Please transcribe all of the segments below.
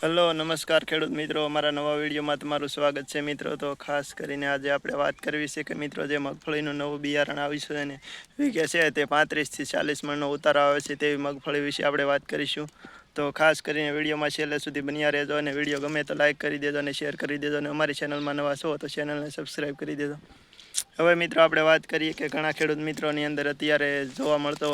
Hello નમસ્કાર ખેડૂત મિત્રો, અમારા નવા વિડીયોમાં તમારું સ્વાગત છે મિત્રો। તો ખાસ કરીને આજે આપણે વાત કરવી છે કે મિત્રો જે મગફળીનું નવું બિયારણ આવ્યું છે અને વીઘે છે તે 35 થી 40 મણનો ઉતારો આવે છે તેવી મગફળી વિશે આપણે વાત કરીશું। તો ખાસ કરીને વિડીયોમાં છેલ્લે સુધી બન્યા રહેજો અને વિડીયો ગમે તો લાઇક કરી દેજો અને શેર કરી દેજો અને અમારી ચેનલમાં નવા છો તો ચેનલને સબસ્ક્રાઈબ કરી દેજો। હવે મિત્રો આપણે વાત કરીએ કે ઘણા ખેડૂત મિત્રોની અંદર અત્યારે જોવા મળતો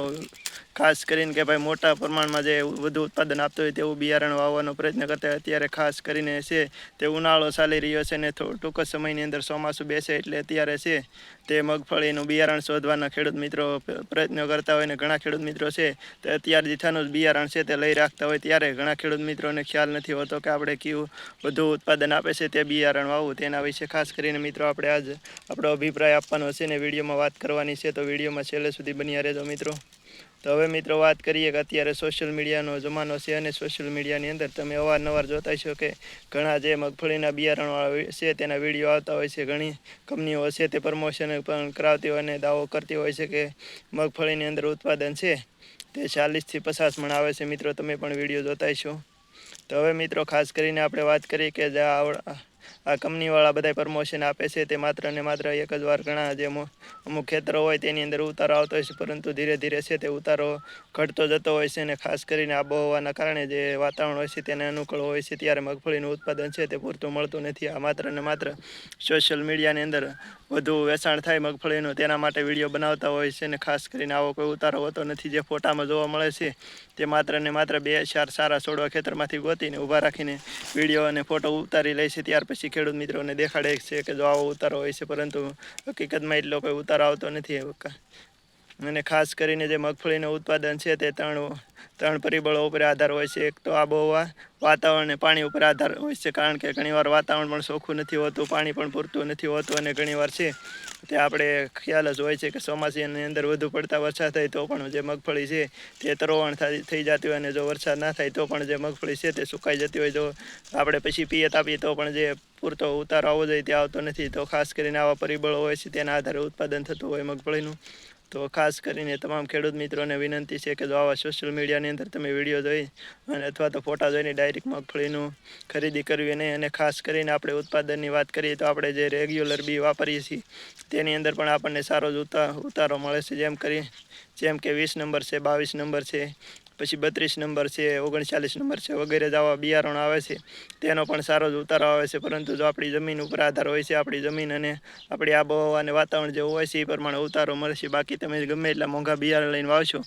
ખાસ કરીને કે ભાઈ મોટા પ્રમાણમાં જે વધુ ઉત્પાદન આપતું હોય તેવું બિયારણ વાવવાનો પ્રયત્ન કરતા હોય અત્યારે ખાસ કરીને છે તે ઉનાળો ચાલી રહ્યો છે ને ટૂંક જ સમયની અંદર ચોમાસું બેસે એટલે અત્યારે છે તે મગફળીનું બિયારણ શોધવાના ખેડૂત મિત્રો પ્રયત્નો કરતા હોય ને ઘણા ખેડૂત મિત્રો છે તે અત્યાર દીઠાનું જ બિયારણ છે તે લઈ રાખતા હોય ત્યારે ઘણા ખેડૂત મિત્રોને ખ્યાલ નથી હોતો કે આપણે કયું વધુ ઉત્પાદન આપે છે તે બિયારણ વાવવું તેના વિશે ખાસ કરીને મિત્રો આપણે આજ આપણો અભિપ્રાય આપવાનો છે ને વિડીયોમાં વાત કરવાની છે તો વિડીયોમાં છેલ્લે સુધી બન્યા રહેજો મિત્રો। તો હવે મિત્રો વાત કરીએ કે અત્યારે સોશિયલ મીડિયાનો જમાનો છે અને સોશિયલ મીડિયાની અંદર તમે અવારનવાર જોતા છો કે ઘણા જે મગફળીના બિયારણવાળા છે તેના વિડીયો આવતા હોય છે। ઘણી કંપનીઓ છે તે પ્રમોશન પણ કરાવતી હોય અને દાવો કરતી હોય છે કે મગફળીની અંદર ઉત્પાદન છે તે 40 થી 50 મણ આવે છે મિત્રો, તમે પણ વિડીયો જોતા છો। તો હવે મિત્રો ખાસ કરીને આપણે વાત કરીએ કે આ કંપનીવાળા બધા પ્રમોશન આપે છે તે માત્ર ને માત્ર એક જ વાર ઘણા જે અમુક ખેતરો હોય તેની અંદર ઉતારો આવતો હોય છે પરંતુ ધીરે ધીરે છે તે ઉતારો ઘટતો જતો હોય છે અને ખાસ કરીને આબોહવાના કારણે જે વાતાવરણ હોય છે તેને અનુકૂળ હોય છે ત્યારે મગફળીનું ઉત્પાદન છે તે પૂરતું મળતું નથી। આ માત્ર ને માત્ર સોશિયલ મીડિયાની અંદર વધુ વેચાણ થાય મગફળીનું તેના માટે વિડીયો બનાવતા હોય છે અને ખાસ કરીને આવો કોઈ ઉતારો હોતો નથી। જે ફોટામાં જોવા મળે છે તે માત્ર ને માત્ર 2-4 સારા છોડવા ખેતરમાંથી ગોતીને ઊભા રાખીને વિડીયો અને ફોટો ઉતારી લે છે ત્યાર પછી ખેડૂત મિત્રોને દેખાડે છે કે જો આવો ઉતારો હોય છે પરંતુ હકીકતમાં એટલો કોઈ ઉતારો આવતો નથી। અને ખાસ કરીને જે મગફળીનું ઉત્પાદન છે તે ત્રણ પરિબળો ઉપર આધાર હોય છે। એક તો આબોહવા, વાતાવરણ અને પાણી ઉપર આધાર હોય છે કારણ કે ઘણીવાર વાતાવરણ પણ ચોખ્ખું નથી હોતું, પાણી પણ પૂરતું નથી હોતું અને ઘણીવાર છે તે આપણે ખ્યાલ જ હોય છે કે ચોમાસાની અંદર વધુ પડતા વરસાદ થાય તો પણ જે મગફળી છે તે તરોવણ થઈ જતી હોય અને જો વરસાદ ના થાય તો પણ જે મગફળી છે તે સુકાઈ જતી હોય। જો આપણે પછી પિયત આપીએ તો પણ જે પૂરતો ઉતારો આવવો જોઈએ તે આવતો નથી। તો ખાસ કરીને આવા પરિબળો હોય છે તેના આધારે ઉત્પાદન થતું હોય મગફળીનું। તો ખાસ કરીને તમામ ખેડૂત મિત્રોને વિનંતી છે કે જો આવા સોશિયલ મીડિયાની અંદર તમે વિડીયો જોઈ અને અથવા તો ફોટા જોઈને ડાયરેક્ટ મગફળીનું ખરીદી કરવી નહીં। અને ખાસ કરીને આપણે ઉત્પાદનની વાત કરીએ તો આપણે જે રેગ્યુલર બી વાપરીએ છીએ તેની અંદર પણ આપણને સારો જ ઉતારો મળે છે। જેમ કે 20 નંબર છે, 22 નંબર છે, પછી 32 નંબર છે, 39 નંબર છે વગેરે જેવા બિયારણો આવે છે તેનો પણ સારો જ ઉતારો આવે છે પરંતુ જો આપણી જમીન ઉપર આધાર હોય છે, આપણી જમીન અને આપણી આબોહવા અને વાતાવરણ જેવું હોય છે એ પ્રમાણે ઉતારો મળશે। બાકી તમે ગમે એટલા મોંઘા બિયારણ લઈને વાવશો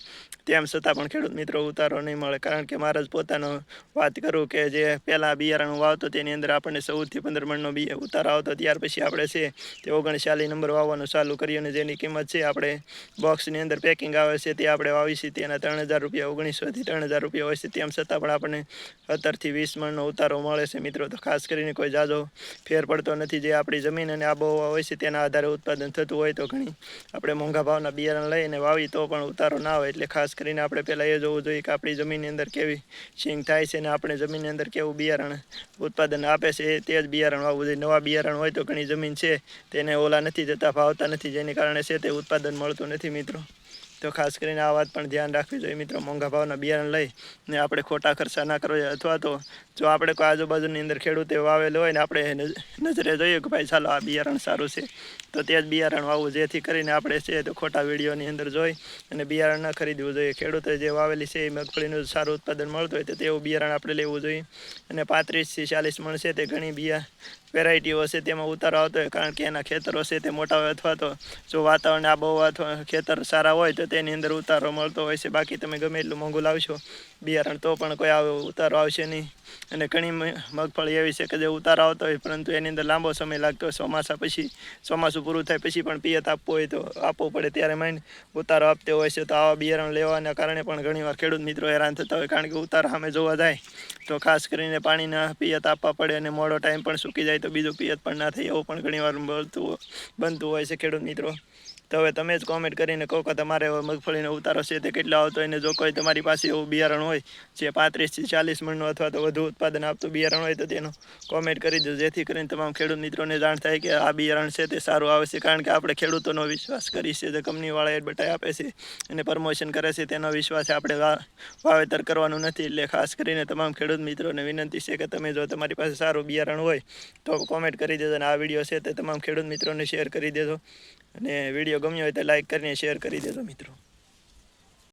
તેમ છતાં પણ ખેડૂત મિત્રો ઉતારો નહીં મળે કારણ કે મારા જ પોતાનો વાત કરું કે જે પહેલાં બિયારણ વાવતો તેની અંદર આપણને 14 થી 15 મણનો ઉતારો આવતો ત્યાર પછી આપણે છે તે 39 નંબર વાવવાનું ચાલુ કર્યું અને જેની કિંમત છે આપણે બોક્સની અંદર પેકિંગ આવે છે તે આપણે વાવી છીએ તેના 3000 રૂપિયા 1900 થી 3000 રૂપિયા હોય છે તેમ છતાં પણ આપણને 17 થી 20 મણનો ઉતારો મળે છે મિત્રો। તો ખાસ કરીને કોઈ જાજો ફેર પડતો નથી। જે આપણી જમીન અને આબોહવા હોય છે તેના આધારે ઉત્પાદન થતું હોય તો ઘણી આપણે મોંઘા ભાવના બિયારણ લઈને વાવી તો પણ ઉતારો ના આવે એટલે ખાસ કરીને આપણે પહેલાં એ જોવું જોઈએ કે આપણી જમીનની અંદર કેવી સિંગ થાય છે અને આપણે જમીનની અંદર કેવું બિયારણ ઉત્પાદન આપે છે તે જ બિયારણ વાવવું જોઈએ। નવા બિયારણ હોય તો ઘણી જમીન છે તેને ઓલા નથી જતા, ભાવતા નથી, જેની કારણે છે તે ઉત્પાદન મળતું નથી મિત્રો। તો ખાસ કરીને આ વાત પણ ધ્યાન રાખવી જોઈએ મિત્રો। મોંઘા ભાવના બિયારણ લઈ ને આપણે ખોટા ખર્ચા ના કરવો જોઈએ અથવા તો જો આપણે કોઈ આજુબાજુની અંદર ખેડૂતે વાવેલો હોય ને આપણે નજરે જોઈએ કે ભાઈ ચાલો આ બિયારણ સારું છે તો તે જ બિયારણ વાવવું જેથી કરીને આપણે છે તો ખોટા વિડીયોની અંદર જોઈ અને બિયારણ ન ખરીદવું જોઈએ। ખેડૂતે જે વાવેલી છે એ મગફળીનું સારું ઉત્પાદન મળતું હોય તો તેવું બિયારણ આપણે લેવું જોઈએ। અને 35 થી 40 મણ છે તે ઘણી વેરાયટીઓ છે તેમાં ઉતારો આવતો હોય કારણ કે એના ખેતરો છે તે મોટા હોય અથવા તો જો વાતાવરણ આબોહવા અથવા ખેતર સારા હોય તો તેની અંદર ઉતારો મળતો હોય છે। બાકી તમે ગમે એટલું મોંઘું લાવશો બિયારણ તો પણ કોઈ ઉતારો આવશે નહીં। અને ઘણી મગફળી એવી છે કે જે ઉતારો આવતો હોય પરંતુ એની અંદર લાંબો સમય લાગતો હોય, ચોમાસું પૂરું થાય પછી પણ પિયત આપવું હોય તો આપવું પડે ત્યારે માઇન ઉતારો આપતો હોય છે। તો આવા બિયારણ લેવાના કારણે પણ ઘણીવાર ખેડૂત મિત્રો હેરાન થતા હોય કારણ કે ઉતારો સામે જોવા જાય તો ખાસ કરીને પાણીના પિયત આપવા પડે અને મોડો ટાઈમ પણ સૂકી જાય તો બીજું પિયત પણ ના થાય એવું પણ ઘણીવાર બનતું હોય છે ખેડૂત મિત્રો। તો હવે તમે જ કોમેન્ટ કરીને કહો કે તમારે મગફળીનો ઉતારો છે તે કેટલો આવતો હોય, અને જો કોઈ તમારી પાસે એવું બિયારણ હોય જે 35 થી 40 મણનું અથવા તો વધુ ઉત્પાદન આપતું બિયારણ હોય તો તેનો કોમેન્ટ કરી દો, જેથી કરીને તમામ ખેડૂત મિત્રોને જાણ થાય કે આ બિયારણ છે તે સારું આવે છે. કારણ કે આપણે ખેડૂતોનો વિશ્વાસ કરી છે, જે કંપનીવાળા એડવર્ટાઈઝ આપે છે અને પ્રમોશન કરે છે તેનો વિશ્વાસ આપણે વાવેતર કરવાનું નથી. એટલે ખાસ કરીને તમામ ખેડૂત મિત્રોને વિનંતી છે કે તમે જો તમારી પાસે સારું બિયારણ હોય તો કોમેન્ટ કરી દેજો, અને આ વિડીયો છે તે તમામ ખેડૂત મિત્રોને શેર કરી દેજો, અને વિડીયો ગમ્યો હોય તો લાઈક કરીને શેર કરી દેજો મિત્રો.